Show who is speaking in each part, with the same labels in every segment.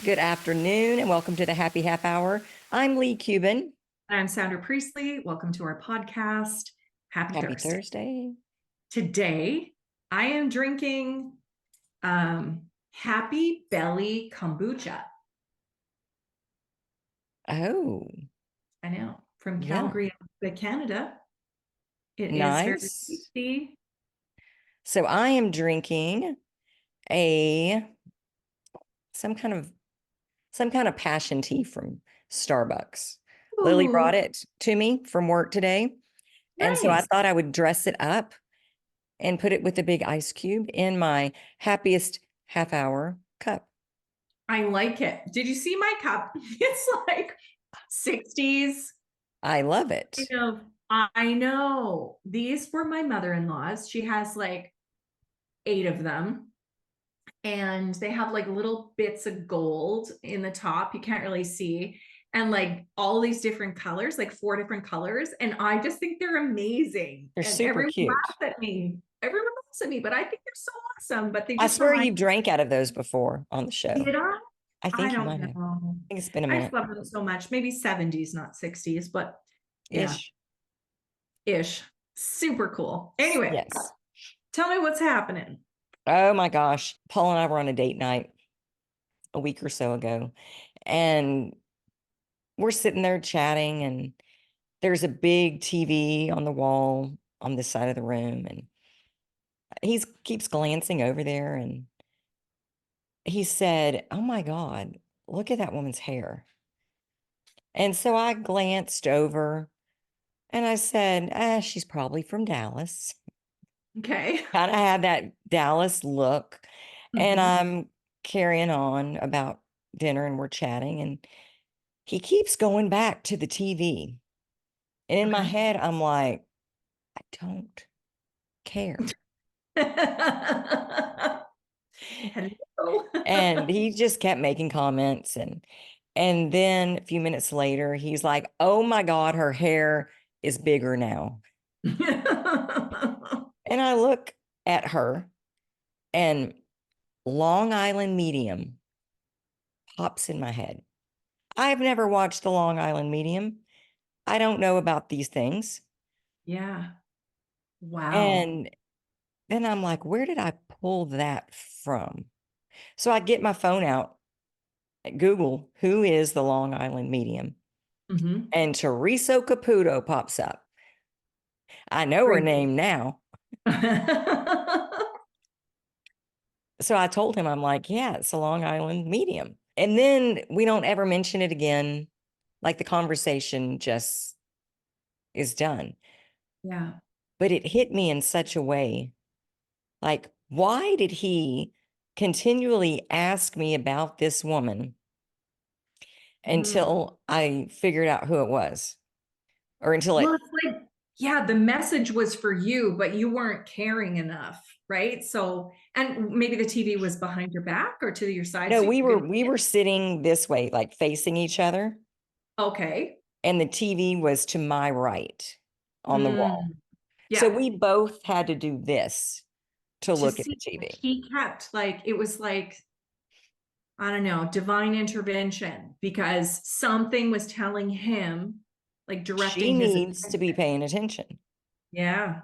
Speaker 1: Good afternoon and welcome to the Happy Half Hour. I'm Leigh Kubin.
Speaker 2: I'm Sandra Priestley. Welcome to our podcast. Happy Thursday. Today, I am drinking Happy Belly Kombucha.
Speaker 1: Oh,
Speaker 2: I know, from
Speaker 1: yeah.
Speaker 2: Calgary, Canada. It is very
Speaker 1: Nice.
Speaker 2: tasty.
Speaker 1: So I am drinking some kind of passion tea from Starbucks. Lily
Speaker 2: Ooh,
Speaker 1: brought it to me from work today. And so I
Speaker 2: nice.
Speaker 1: thought I would dress it up and put it with a big ice cube in my happiest half hour cup.
Speaker 2: I like it. Did you see my cup? It's like 60s.
Speaker 1: I love it.
Speaker 2: I know. These were my mother-in-law's. She has like 8 of them. And they have like little bits of gold in the top. You can't really see. And like all these different colors, like 4 different colors. And I just think they're amazing.
Speaker 1: They're
Speaker 2: And
Speaker 1: super
Speaker 2: everyone
Speaker 1: cute.
Speaker 2: laughs at me. Everyone laughs at me, but I think they're so awesome. But they
Speaker 1: I
Speaker 2: just
Speaker 1: swear
Speaker 2: remind
Speaker 1: you drank out of those before on the show.
Speaker 2: Did I?
Speaker 1: I
Speaker 2: I
Speaker 1: think you
Speaker 2: don't
Speaker 1: might have.
Speaker 2: know.
Speaker 1: I think it's been a
Speaker 2: I just
Speaker 1: minute.
Speaker 2: love them so much. Maybe 70s, not 60s, but yeah, ish. Super cool. Anyway,
Speaker 1: Yes.
Speaker 2: tell me what's happening.
Speaker 1: Oh my gosh. Paul and I were on a date night a week or so ago, and we're sitting there chatting, and there's a big TV on the wall on this side of the room, and he keeps glancing over there, and he said, "Oh my God, look at that woman's hair." And so I glanced over and I said, she's probably from Dallas.
Speaker 2: Okay.
Speaker 1: Kind of had that Dallas look. And
Speaker 2: Mhm.
Speaker 1: I'm carrying on about dinner and we're chatting, and he keeps going back to the TV. And in my
Speaker 2: Okay.
Speaker 1: head, I'm like, I don't care.
Speaker 2: Hello.
Speaker 1: And he just kept making comments. And then a few minutes later, he's like, oh my God, her hair is bigger now. And I look at her, and Long Island Medium pops in my head. I've never watched the Long Island Medium. I don't know about these things.
Speaker 2: Yeah. Wow.
Speaker 1: And then I'm like, where did I pull that from? So I get my phone out, Google, who is the Long Island Medium?
Speaker 2: Mm-hmm.
Speaker 1: And Teresa Caputo pops up. I know her
Speaker 2: Great.
Speaker 1: name now. So I told him, I'm like, yeah, it's a Long Island Medium. And then we don't ever mention it again. Like the conversation just is done.
Speaker 2: Yeah.
Speaker 1: But it hit me in such a way. Like, why did he continually ask me about this woman until I figured out who it was? Or until
Speaker 2: Well,
Speaker 1: it,
Speaker 2: it's like, yeah, the message was for you, but you weren't caring enough, right? So, and maybe the TV was behind your back or to your side,
Speaker 1: no,
Speaker 2: so you couldn't.
Speaker 1: we were sitting this way, like facing each other,
Speaker 2: Okay.
Speaker 1: and the TV was to my right on the wall. So
Speaker 2: Yeah.
Speaker 1: we both had to do this to
Speaker 2: To
Speaker 1: look at the
Speaker 2: see,
Speaker 1: TV.
Speaker 2: he kept like, it was like, I don't know, divine intervention because something was telling him, like
Speaker 1: She
Speaker 2: directing his
Speaker 1: needs to be
Speaker 2: attention.
Speaker 1: paying attention.
Speaker 2: Yeah.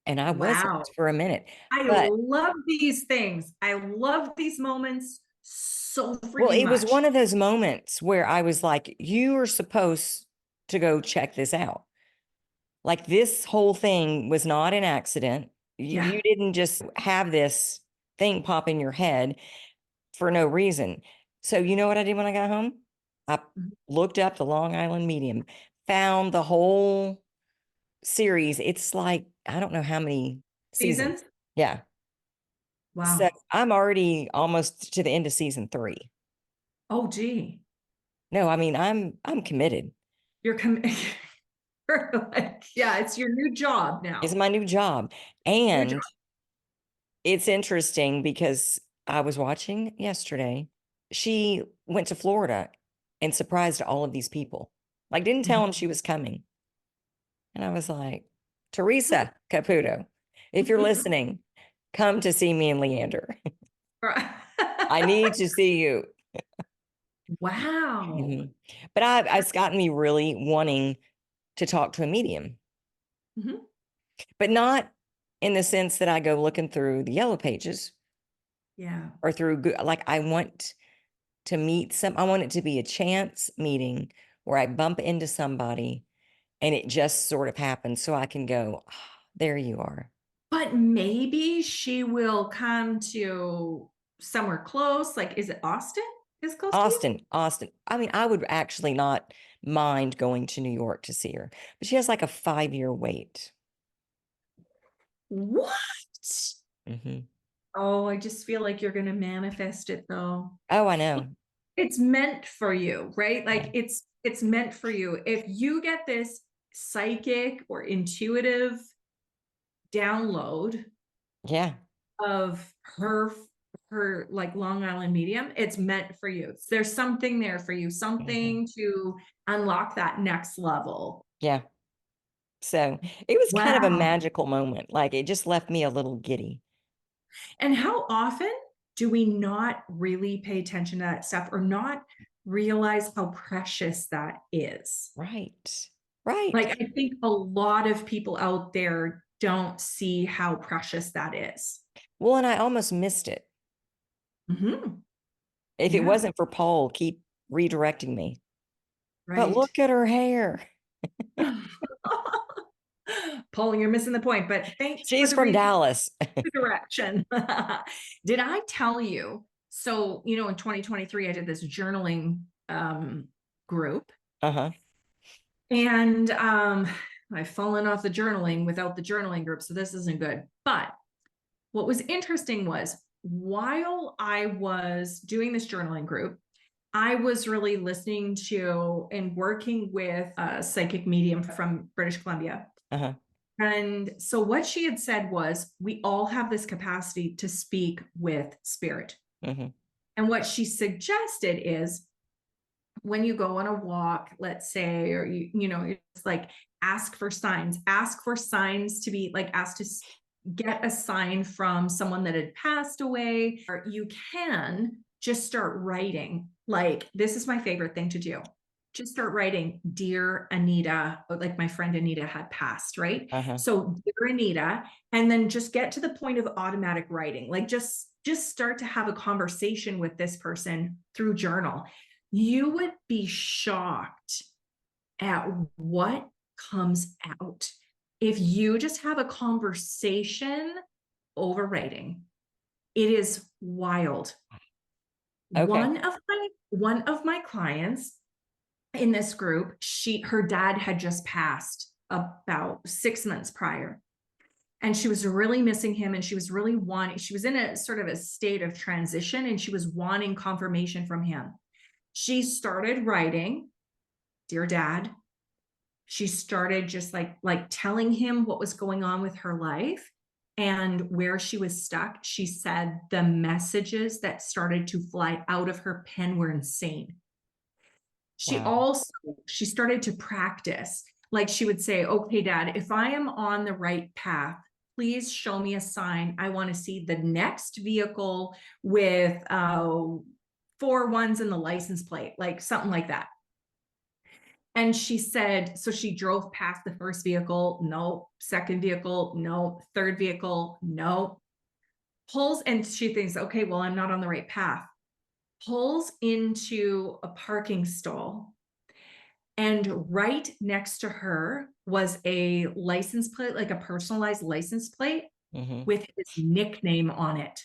Speaker 1: And I wasn't
Speaker 2: Wow.
Speaker 1: for a minute.
Speaker 2: I
Speaker 1: But
Speaker 2: love these things. I love these moments so
Speaker 1: well,
Speaker 2: freaking
Speaker 1: it was
Speaker 2: much.
Speaker 1: one of those moments where I was like, you are supposed to go check this out. Like this whole thing was not an accident.
Speaker 2: Yeah.
Speaker 1: You didn't just have this thing pop in your head for no reason. So you know what I did when I got home? I looked up the Long Island Medium, found the whole series. It's like, I don't know how many seasons.
Speaker 2: Seasons?
Speaker 1: Yeah. So
Speaker 2: Wow.
Speaker 1: I'm already almost to the end of season 3.
Speaker 2: Oh, gee.
Speaker 1: No, I mean, I'm committed.
Speaker 2: You're like, yeah, it's your new job
Speaker 1: It's
Speaker 2: now.
Speaker 1: my new job.
Speaker 2: New job.
Speaker 1: And it's interesting because I was watching yesterday. She went to Florida and surprised all of these people. Like, didn't tell them she was coming. And I was like, Teresa Caputo, if you're listening, come to see me and Leander. I need to see you.
Speaker 2: Wow.
Speaker 1: Mhm. But it's gotten me really wanting to talk to a medium,
Speaker 2: Mhm.
Speaker 1: but not in the sense that I go looking through the yellow pages
Speaker 2: Yeah.
Speaker 1: or through like I want to meet I want it to be a chance meeting where I bump into somebody and it just sort of happens so I can go, "Ah, there you are."
Speaker 2: But maybe she will come to somewhere close. Like, is it Austin is close to you?
Speaker 1: Austin. I mean, I would actually not mind going to New York to see her, but she has like a 5-year wait.
Speaker 2: What?
Speaker 1: Mhm.
Speaker 2: Oh, I just feel like you're going to manifest it though.
Speaker 1: Oh, I know.
Speaker 2: It's meant for you, right?
Speaker 1: Yeah.
Speaker 2: Like it's meant for you. If you get this psychic or intuitive download
Speaker 1: Yeah.
Speaker 2: of her like Long Island medium, it's meant for you. There's something there for you,
Speaker 1: Mhm.
Speaker 2: something to unlock that next level.
Speaker 1: Yeah. So it was kind of a
Speaker 2: Wow.
Speaker 1: magical moment. Like it just left me a little giddy.
Speaker 2: And how often do we not really pay attention to that stuff or not realize how precious that is?
Speaker 1: Right. Right.
Speaker 2: Like, I think a lot of people out there don't see how precious that is.
Speaker 1: Well, and I almost missed it.
Speaker 2: Mhm.
Speaker 1: If it
Speaker 2: Yeah,
Speaker 1: wasn't for Paul keep redirecting me. But
Speaker 2: right.
Speaker 1: look at her hair.
Speaker 2: Pauline, you're missing the point, but thanks for
Speaker 1: She's
Speaker 2: the
Speaker 1: from Dallas.
Speaker 2: redirection. Did I tell you? So, in 2023, I did this journaling group,
Speaker 1: Uh-huh.
Speaker 2: and I've fallen off the journaling without the journaling group, so this isn't good. But what was interesting was while I was doing this journaling group, I was really listening to and working with a psychic medium from British Columbia.
Speaker 1: Uh-huh.
Speaker 2: And so what she had said was, we all have this capacity to speak with spirit.
Speaker 1: Mhm.
Speaker 2: And what she suggested is when you go on a walk, let's say, or it's like ask for signs to be like asked to get a sign from someone that had passed away, or you can just start writing. Like, this is my favorite thing to do. Just start writing, Dear Anita, like my friend Anita had passed, right?
Speaker 1: Uh-huh.
Speaker 2: So, Dear Anita, and then just get to the point of automatic writing. Like, just start to have a conversation with this person through journal. You would be shocked at what comes out if you just have a conversation over writing. It is wild.
Speaker 1: Okay.
Speaker 2: One of my clients in this group, her dad had just passed about 6 months prior, and she was really missing him, and she was really wanting, she was in a sort of a state of transition, and she was wanting confirmation from him. She started writing, Dear Dad. She started just like telling him what was going on with her life and where she was stuck. She said the messages that started to fly out of her pen were insane.
Speaker 1: Wow.
Speaker 2: She started to practice. Like, she would say, okay, Dad, if I am on the right path, please show me a sign. I want to see the next vehicle with 4 1s in the license plate, like something like that. And she said, so she drove past the first vehicle, no. Second vehicle, no. Third vehicle, no. Pulls, and she thinks, okay, well, I'm not on the right path. Pulls into a parking stall, and right next to her was a license plate, like a personalized license plate
Speaker 1: Mhm.
Speaker 2: with his nickname on it.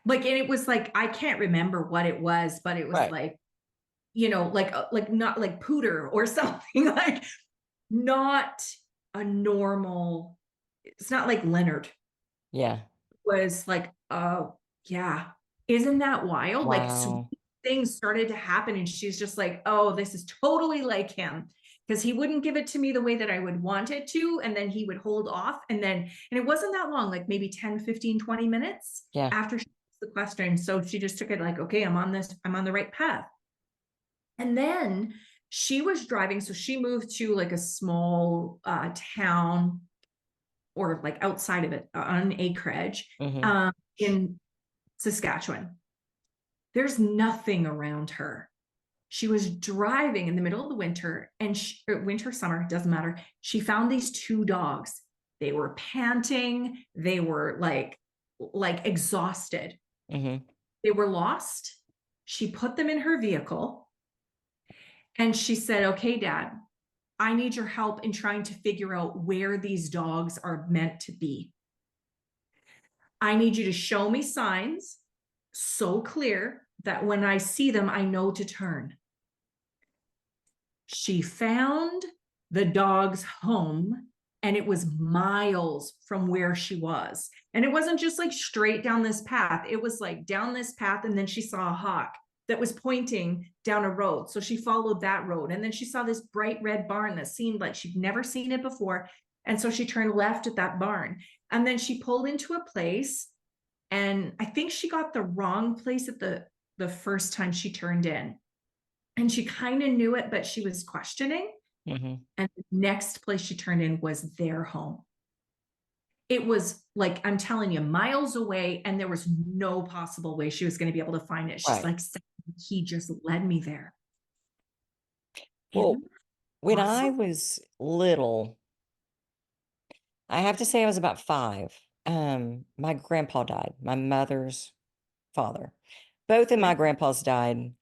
Speaker 2: Like, and it was like, I can't remember what it was, but it was
Speaker 1: Right.
Speaker 2: like, like not like Pooter or something, like not a normal, it's not like Leonard
Speaker 1: Yeah.
Speaker 2: was like, oh yeah, isn't that wild? Like, sweet
Speaker 1: Wow.
Speaker 2: things started to happen, and she's just like, oh, this is totally like him, because he wouldn't give it to me the way that I would want it to, and then he would hold off, and it wasn't that long, like maybe 10, 15, 20 minutes
Speaker 1: Yeah.
Speaker 2: after she asked the question. So she just took it like, okay, I'm on the right path. And then she was driving, so she moved to like a small town, or like outside of it on acreage,
Speaker 1: Mhm.
Speaker 2: in Saskatchewan. There's nothing around her. She was driving in the middle of the winter and winter, summer, doesn't matter. She found these two dogs. They were panting. They were like exhausted.
Speaker 1: Mm-hmm.
Speaker 2: They were lost. She put them in her vehicle and she said, "Okay, Dad, I need your help in trying to figure out where these dogs are meant to be. I need you to show me signs so clear that when I see them, I know to turn." She found the dog's home and it was miles from where she was. And it wasn't just like straight down this path, it was like down this path. And then she saw a hawk that was pointing down a road. So she followed that road. And then she saw this bright red barn that seemed like she'd never seen it before. And so she turned left at that barn. And then she pulled into a place. And I think she got the wrong place at the first time she turned in. And she kind of knew it, but she was questioning.
Speaker 1: Mm-hmm.
Speaker 2: And the next place she turned in was their home. It was like, I'm telling you, miles away, and there was no possible way she was going to be able to find it. She's
Speaker 1: Right.
Speaker 2: like, he just led me there.
Speaker 1: Well,
Speaker 2: Isn't
Speaker 1: when
Speaker 2: that
Speaker 1: I
Speaker 2: awesome?
Speaker 1: was little, I have to say I was about 5. My grandpa died, my mother's father. Both of my
Speaker 2: Okay.
Speaker 1: grandpas died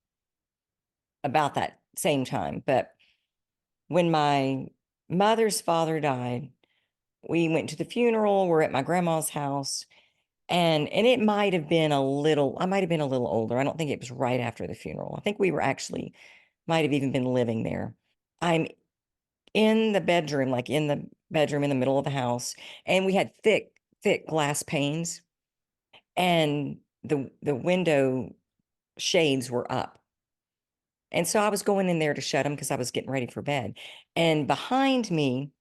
Speaker 1: about that same time. But when my mother's father died, we went to the funeral. We're at my grandma's house. And it might have been I might have been a little older. I don't think it was right after the funeral. I think we were actually might have even been living there. I'm in the bedroom, like in the bedroom in the middle of the house, and we had thick glass panes, and the window shades were up. And so I was going in there to shut them because I was getting ready for bed. And behind me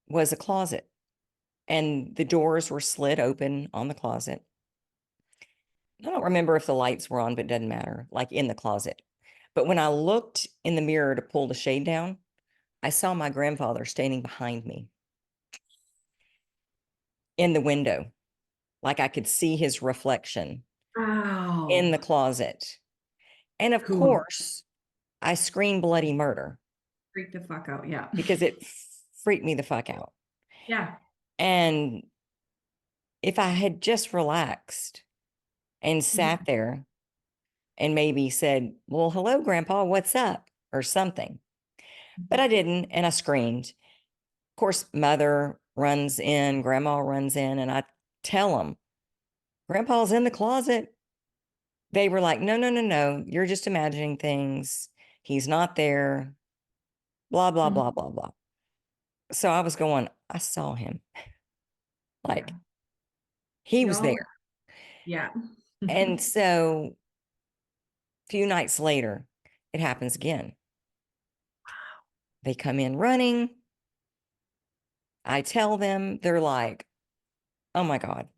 Speaker 1: was a closet, and the doors were slid open on the closet. I don't remember if the lights were on, but it doesn't matter, like in the closet. But when I looked in the mirror to pull the shade down, I saw my grandfather standing behind me in the window. Like I could see his reflection in the
Speaker 2: Wow.
Speaker 1: closet. And of
Speaker 2: Who
Speaker 1: course, I screamed bloody murder
Speaker 2: freaked the fuck out? Yeah.
Speaker 1: because it freaked me the fuck out.
Speaker 2: Yeah.
Speaker 1: And if I had just relaxed and sat
Speaker 2: Mhm.
Speaker 1: there and maybe said, "Well, hello, Grandpa, what's up?" or something. But I didn't, and I screamed. Of course, mother runs in, grandma runs in, and I tell them, "Grandpa's in the closet." They were like, "No, no, no, no. You're just imagining things. He's not there." Blah, blah,
Speaker 2: Mhm.
Speaker 1: blah, blah, blah. So I was going, I saw him.
Speaker 2: Yeah.
Speaker 1: Like he was
Speaker 2: Y'all.
Speaker 1: there.
Speaker 2: Yeah.
Speaker 1: And so a few nights later, it happens again. They come in running. I tell them, they're like, "Oh my God."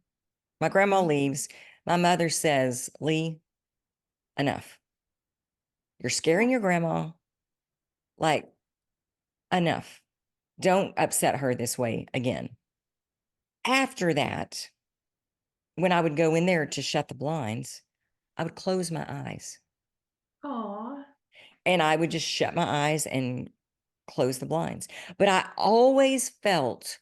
Speaker 1: My grandma leaves. My mother says, "Leigh, enough. You're scaring your grandma. Like, enough. Don't upset her this way again." After that, when I would go in there to shut the blinds, I would close my eyes
Speaker 2: Aw.
Speaker 1: and I would just shut my eyes and close the blinds. But I always felt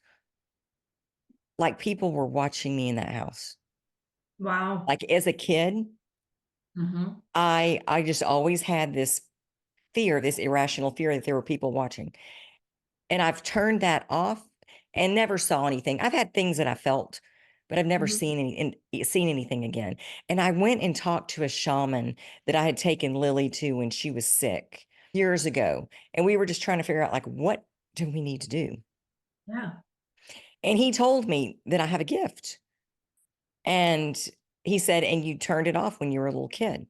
Speaker 1: like people were watching me in that house.
Speaker 2: Wow.
Speaker 1: Like as a kid,
Speaker 2: Hmm.
Speaker 1: I just always had this fear, this irrational fear that there were people watching. And I've turned that off and never saw anything. I've had things that I felt, but I've never
Speaker 2: Hmm.
Speaker 1: seen anything again. And I went and talked to a shaman that I had taken Lily to when she was sick years ago. And we were just trying to figure out, like, what do we need to do?
Speaker 2: Yeah.
Speaker 1: And he told me that I have a gift. And he said, "And you turned it off when you were a little kid."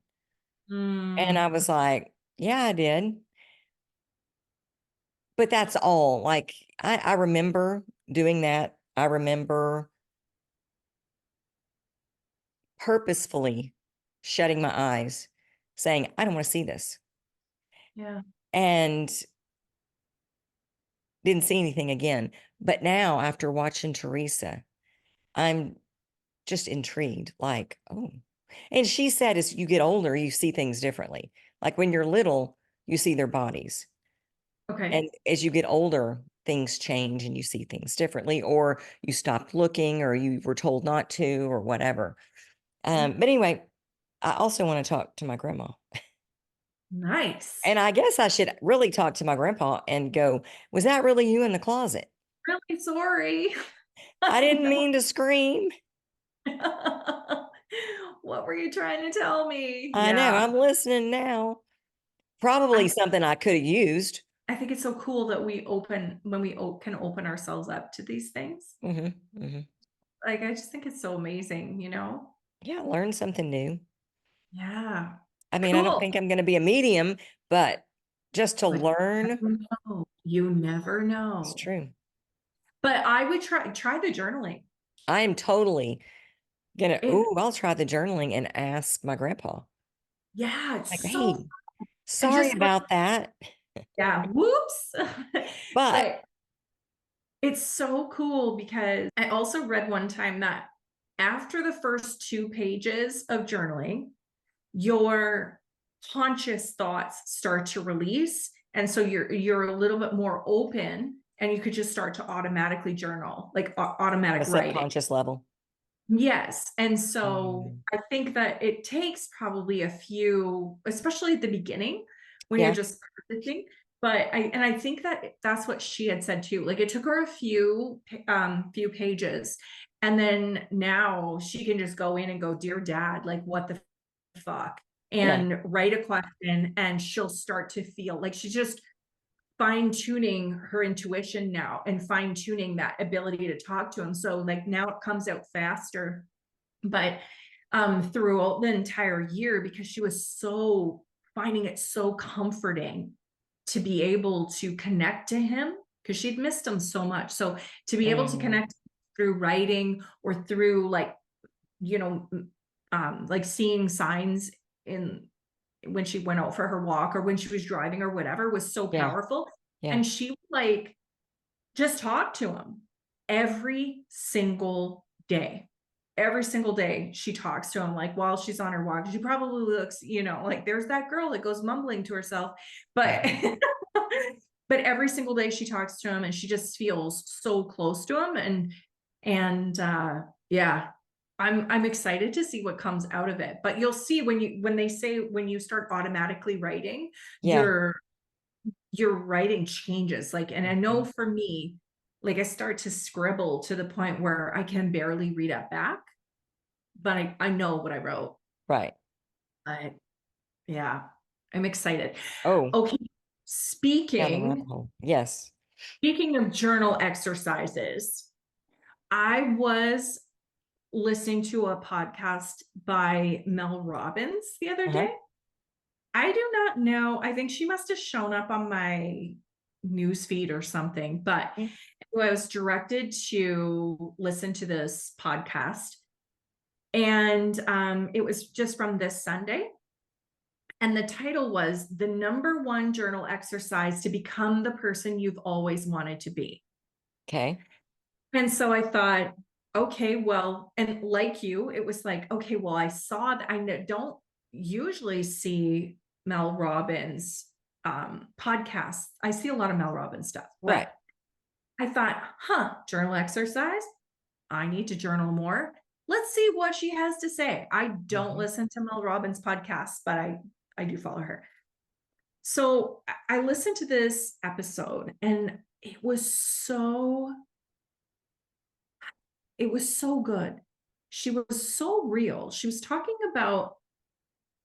Speaker 1: And I
Speaker 2: Mm.
Speaker 1: was like, "Yeah, I did." But that's all. Like, I remember doing that. I remember purposefully shutting my eyes, saying, "I don't want to see this."
Speaker 2: Yeah.
Speaker 1: And didn't see anything again. But now, after watching Teresa, I'm just intrigued. Like, oh. And she said as you get older, you see things differently. Like when you're little, you see their bodies.
Speaker 2: Okay.
Speaker 1: And as you get older, things change and you see things differently, or you stopped looking, or you were told not to, or whatever. But anyway, I also want to talk to my grandma.
Speaker 2: Nice.
Speaker 1: And I guess I should really talk to my grandpa and go, was that really you in the closet?
Speaker 2: Really sorry.
Speaker 1: I
Speaker 2: I
Speaker 1: didn't mean to scream.
Speaker 2: know. What were you trying to tell me?
Speaker 1: I know,
Speaker 2: Yeah.
Speaker 1: I'm listening now. Probably
Speaker 2: I
Speaker 1: something I could have used.
Speaker 2: I think it's so cool that we open when we can open ourselves up to these things.
Speaker 1: Hmm. Hmm.
Speaker 2: Like, I just think it's so amazing, you know?
Speaker 1: Yeah, learn something new.
Speaker 2: Yeah.
Speaker 1: I mean, I don't
Speaker 2: Cool.
Speaker 1: think I'm going to be a medium, but just to
Speaker 2: But
Speaker 1: learn,
Speaker 2: you never know. You never
Speaker 1: it's
Speaker 2: know.
Speaker 1: true.
Speaker 2: But I would try the journaling.
Speaker 1: I am totally gonna,
Speaker 2: It
Speaker 1: ooh, I'll try the journaling and ask my grandpa.
Speaker 2: Yeah,
Speaker 1: Like,
Speaker 2: it's so
Speaker 1: hey,
Speaker 2: and
Speaker 1: sorry
Speaker 2: just like
Speaker 1: about that.
Speaker 2: yeah, whoops.
Speaker 1: But
Speaker 2: But it's so cool because I also read one time that after the first 2 pages of journaling, your conscious thoughts start to release, and so you're a little bit more open, and you could just start to automatically journal, like
Speaker 1: on a
Speaker 2: automatic writing.
Speaker 1: subconscious level.
Speaker 2: Yes, and so
Speaker 1: Mm,
Speaker 2: I think that it takes probably a few, especially at the beginning when you're
Speaker 1: yeah,
Speaker 2: just practicing. But I think that that's what she had said too. Like it took her a few pages, and then now she can just go in and go, "Dear Dad, like what the fuck?"
Speaker 1: yeah,
Speaker 2: and write a question, and she'll start to feel like she's just fine tuning her intuition now and fine tuning that ability to talk to him. So like now it comes out faster, but throughout the entire year, because she was so finding it so comforting to be able to connect to him because she'd missed him so much. So to be able to
Speaker 1: mm,
Speaker 2: connect through writing or through like, you know, like seeing signs in when she went out for her walk or when she was driving or whatever was so
Speaker 1: yeah,
Speaker 2: powerful.
Speaker 1: yeah.
Speaker 2: And she like just talk to him every single day. Every single day she talks to him like while she's on her walk. She probably looks, you know, like there's that girl that goes mumbling to herself. But but every single day she talks to him and she just feels so close to him. And yeah, I'm excited to see what comes out of it. But you'll see when they say when you start automatically writing,
Speaker 1: Yeah.
Speaker 2: your writing changes. Like, and I know
Speaker 1: Mhm.
Speaker 2: for me, like I start to scribble to the point where I can barely read it back, but I know what I wrote.
Speaker 1: Right.
Speaker 2: But yeah, I'm excited.
Speaker 1: Oh,
Speaker 2: Okay.
Speaker 1: down the rabbit
Speaker 2: Speaking
Speaker 1: hole. Yes.
Speaker 2: speaking of journal exercises, I was listening to a podcast by Mel Robbins the other
Speaker 1: Uh-huh.
Speaker 2: day. I do not know. I think she must have shown up on my news feed or something, but
Speaker 1: Mm,
Speaker 2: I was directed to listen to this podcast. And it was just from this Sunday. And the title was The Number One Journal Exercise to Become the Person You've Always Wanted to Be.
Speaker 1: okay.
Speaker 2: And so I thought, okay, well, and like you, it was like, okay, well, I saw that don't usually see Mel Robbins podcasts. I see a lot of Mel Robbins stuff,
Speaker 1: Right.
Speaker 2: but I thought, journal exercise. I need to journal more. Let's see what she has to say. I don't
Speaker 1: Mhm.
Speaker 2: listen to Mel Robbins podcasts, but I do follow her. So I listened to this episode and it was so good. She was so real. She was talking about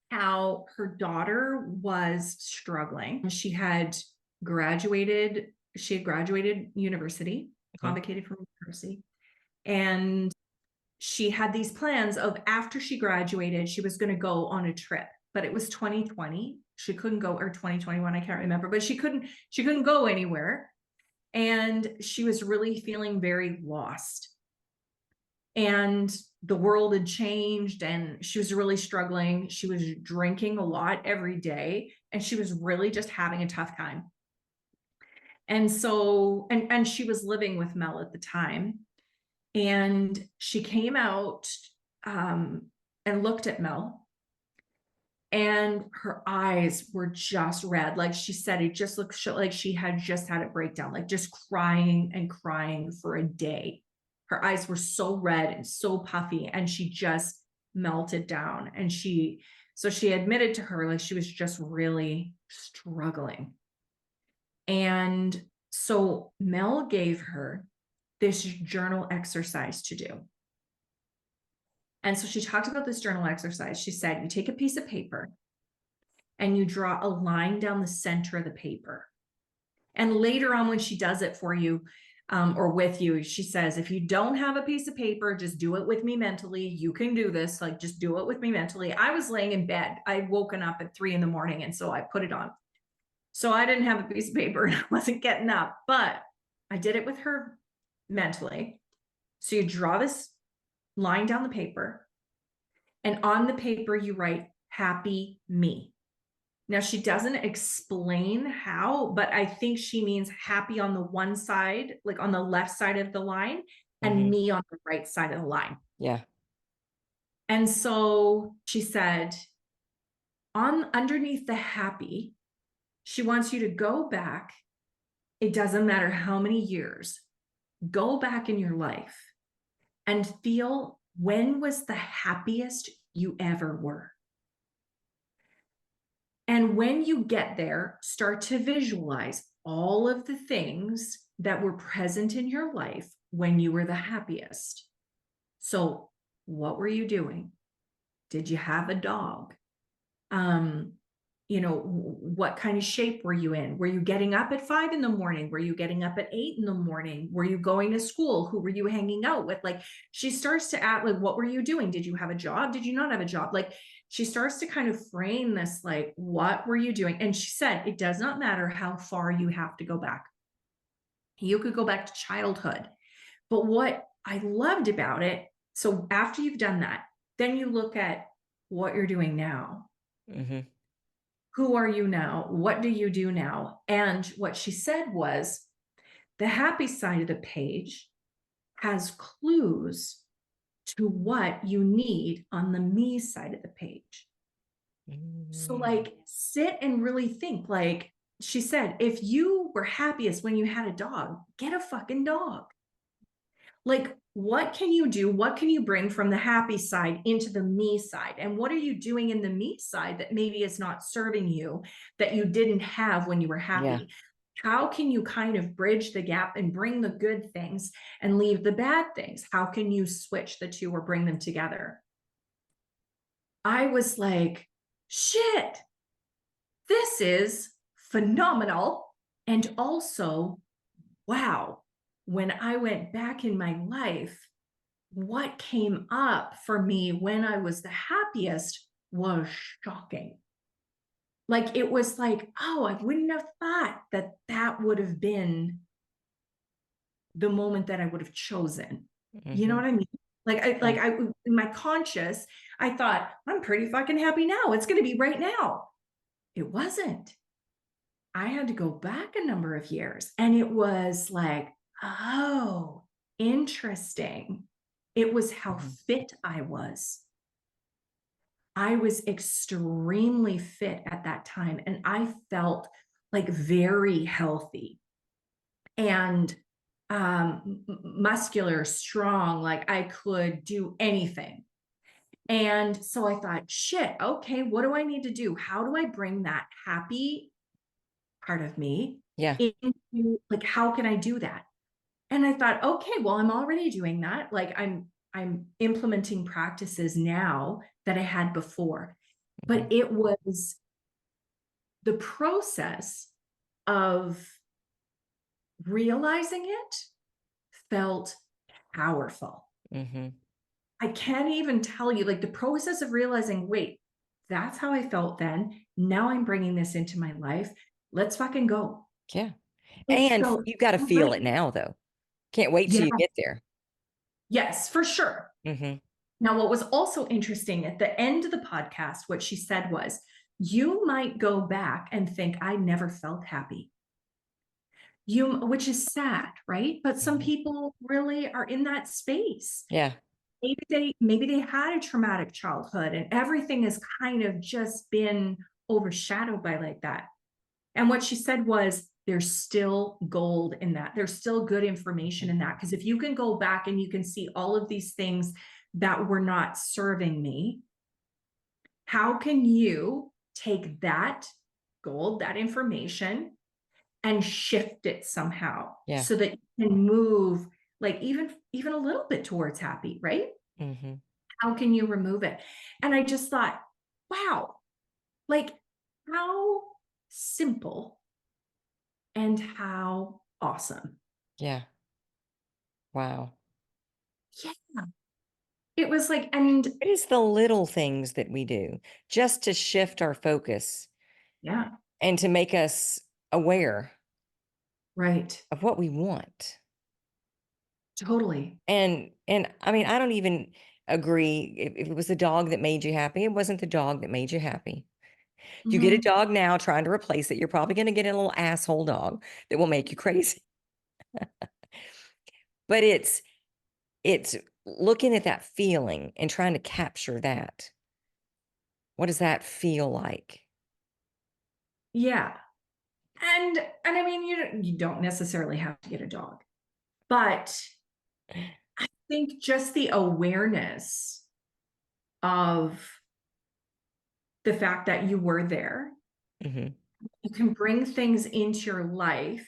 Speaker 2: how her daughter was struggling. She had graduated university,
Speaker 1: Mhm.
Speaker 2: convocated from university, and she had these plans of after she graduated, she was going to go on a trip, but it was 2020. She couldn't go, or 2021, I can't remember, but she couldn't go anywhere. And she was really feeling very lost. And the world had changed and she was really struggling. She was drinking a lot every day and she was really just having a tough time. And so, and she was living with Mel at the time. And she came out. and looked at Mel, and her eyes were just red. Like she said, it just looked like she had just had a breakdown, like just crying and crying for a day. Her eyes were so red and so puffy, and she just melted down. And so she admitted to her, like, she was just really struggling. And so Mel gave her this journal exercise to do. And so she talked about this journal exercise. She said, you take a piece of paper and you draw a line down the center of the paper. And later on, when she does it for you, or with you, she says, if you don't have a piece of paper, just do it with me mentally. You can do this. Like, just do it with me mentally. I was laying in bed. I'd woken up at 3 a.m. And so I put it on. So I didn't have a piece of paper and I wasn't getting up, but I did it with her mentally. So you draw this line down the paper, and on the paper, you write happy me. Now, she doesn't explain how, but I think she means happy on the one side, like on the left side of the line, and me on the right side of the line.
Speaker 1: Yeah.
Speaker 2: And so she said, underneath the happy, she wants you to go back. It doesn't matter how many years, go back in your life and feel, when was the happiest you ever were? And when you get there, start to visualize all of the things that were present in your life when you were the happiest. So, what were you doing? Did you have a dog? What kind of shape were you in? Were you getting up at 5 a.m? Were you getting up at 8 a.m? Were you going to school? Who were you hanging out with? Like, she starts to act like, what were you doing? Did you have a job? Did you not have a job? Like, she starts to kind of frame this, like, what were you doing? And she said, it does not matter how far you have to go back. You could go back to childhood. But what I loved about it, so after you've done that, then you look at what you're doing now. Who are you now? What do you do now? And what she said was, the happy side of the page has clues to what you need on the me side of the page. So, like, sit and really think. Like she said, if you were happiest when you had a dog, get a fucking dog. Like, what can you do? What can you bring from the happy side into the me side? And what are you doing in the me side that maybe is not serving you, that you didn't have when you were happy? Yeah. How can you kind of bridge the gap and bring the good things and leave the bad things? How can you switch the two or bring them together? I was like, shit, this is phenomenal. And also, wow, when I went back in my life, what came up for me when I was the happiest was shocking. Like, it was like, oh, I wouldn't have thought that that would have been the moment that I would have chosen. You know what I mean? In my conscious, I thought, I'm pretty fucking happy now. It's going to be right now. It wasn't. I had to go back a number of years, and it was like, oh, interesting. It was how fit I was. I was extremely fit at that time, and I felt like very healthy and muscular, strong, like I could do anything. And so I thought, shit, okay, what do I need to do? How do I bring that happy part of me into, like, how can I do that? And I thought, okay, well, I'm already doing that. Like, I'm implementing practices now that I had before, but it was the process of realizing it felt powerful. I can't even tell you, like, the process of realizing, wait, that's how I felt then. Now I'm bringing this into my life. Let's fucking go.
Speaker 1: Yeah. And you've got to feel it now, though. Can't wait till you get there.
Speaker 2: Yes, for sure. Now, what was also interesting at the end of the podcast, what she said was, you might go back and think, I never felt happy. Which is sad, right? But some people really are in that space.
Speaker 1: Yeah.
Speaker 2: maybe they had a traumatic childhood and everything has kind of just been overshadowed by like that. And what she said was, there's still gold in that. There's still good information in that. Because if you can go back and you can see all of these things that were not serving me, how can you take that gold, that information, and shift it somehow
Speaker 1: Yeah.
Speaker 2: so that you can move like even a little bit towards happy, right?
Speaker 1: Mm-hmm.
Speaker 2: How can you remove it? And I just thought, wow, like how simple and how awesome.
Speaker 1: Yeah. Wow.
Speaker 2: Yeah. It was like, and
Speaker 1: It is the little things that we do just to shift our focus
Speaker 2: yeah,
Speaker 1: and to make us aware
Speaker 2: right.
Speaker 1: of what we want.
Speaker 2: Totally.
Speaker 1: And I mean, I don't even agree if it was the dog that made you happy, it wasn't the dog that made you happy. You get a
Speaker 2: Mhm.
Speaker 1: dog now trying to replace it, you're probably going to get a little asshole dog that will make you crazy. But it's looking at that feeling and trying to capture that. What does that feel like?
Speaker 2: Yeah. And I mean, you don't necessarily have to get a dog, but I think just the awareness of the fact that you were there,
Speaker 1: Hmm.
Speaker 2: you can bring things into your life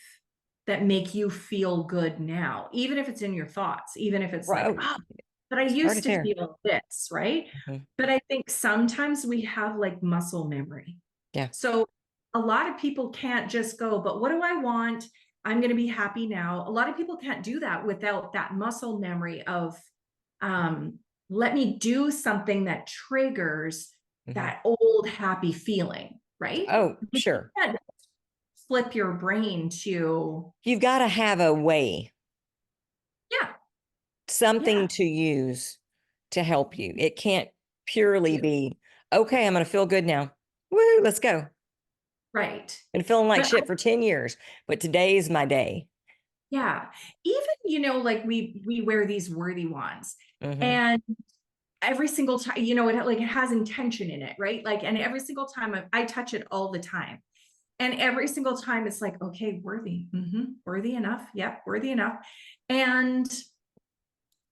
Speaker 2: that make you feel good now, even if it's in your thoughts, even if it's
Speaker 1: Right.
Speaker 2: like,
Speaker 1: Oh,
Speaker 2: oh, but I used
Speaker 1: started
Speaker 2: to
Speaker 1: there.
Speaker 2: feel this, right?
Speaker 1: Hmm.
Speaker 2: But I think sometimes we have like muscle memory.
Speaker 1: Yeah.
Speaker 2: So a lot of people can't just go, but what do I want? I'm going to be happy now. A lot of people can't do that without that muscle memory of, um, let me do something that triggers
Speaker 1: Hmm.
Speaker 2: that old happy feeling, right?
Speaker 1: Oh,
Speaker 2: You
Speaker 1: sure.
Speaker 2: can't flip your brain to,
Speaker 1: You've got to have a way,
Speaker 2: yeah,
Speaker 1: something
Speaker 2: yeah,
Speaker 1: to use to help you. It can't purely
Speaker 2: do,
Speaker 1: be, okay, I'm going to feel good now. Woo, let's go.
Speaker 2: right.
Speaker 1: Been feeling like
Speaker 2: But
Speaker 1: shit for 10 years, but today is my day.
Speaker 2: yeah, even, like we wear these worthy wands,
Speaker 1: Hmm.
Speaker 2: and every single time, it has intention in it, right? Like, and every single time I touch it all the time. And every single time it's like, okay, worthy, worthy enough. Yep, worthy enough. And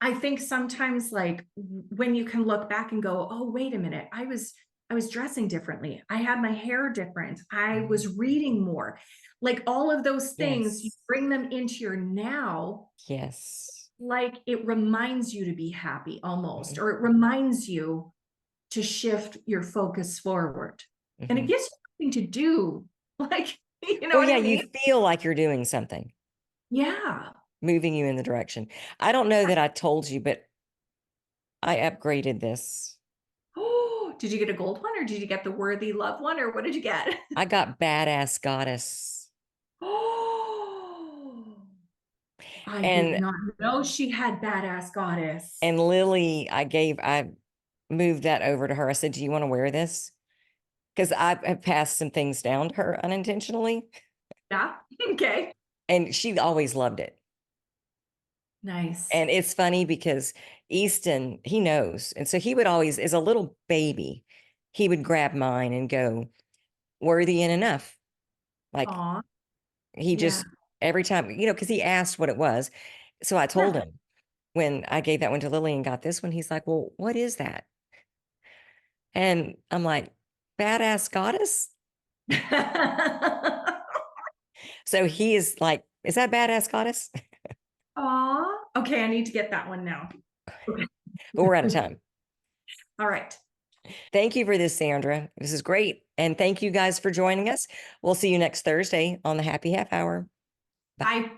Speaker 2: I think sometimes like when you can look back and go, oh, wait a minute, I was dressing differently. I had my hair different. I
Speaker 1: Hmm.
Speaker 2: was reading more. Like all of those things, you
Speaker 1: Yes.
Speaker 2: bring them into your now,
Speaker 1: Yes.
Speaker 2: like it reminds you to be happy almost,
Speaker 1: Hmm.
Speaker 2: or it reminds you to shift your focus forward. And it
Speaker 1: Hmm.
Speaker 2: gives you something to do. Like, you know
Speaker 1: Well,
Speaker 2: what
Speaker 1: yeah,
Speaker 2: I
Speaker 1: you
Speaker 2: mean?
Speaker 1: feel like you're doing something,
Speaker 2: Yeah.
Speaker 1: moving you in the direction. I don't know that I told you, but I upgraded this.
Speaker 2: Oh, did you get a gold one or did you get the worthy love one or what did you get?
Speaker 1: I got badass goddess.
Speaker 2: Oh, I did
Speaker 1: And
Speaker 2: not know she had badass goddess.
Speaker 1: and Lily, I moved that over to her. I said, "Do you want to wear this?" Because I have passed some things down to her unintentionally,
Speaker 2: Yeah. Okay.
Speaker 1: and she always loved it.
Speaker 2: Nice.
Speaker 1: And it's funny because Easton, he knows. And so he would always, as a little baby, he would grab mine and go, worthy and enough. Like
Speaker 2: Aw.
Speaker 1: he
Speaker 2: Yeah.
Speaker 1: just, every time, because he asked what it was. So I told him when I gave that one to Lily and got this one, he's like, well, what is that? And I'm like, badass goddess. So he is like, is that badass goddess?
Speaker 2: Aw. Okay, I need to get that one now. Okay.
Speaker 1: But we're out of time.
Speaker 2: All right.
Speaker 1: Thank you for this, Sandra. This is great. And thank you guys for joining us. We'll see you next Thursday on the Happy Half Hour. Bye.
Speaker 2: Bye.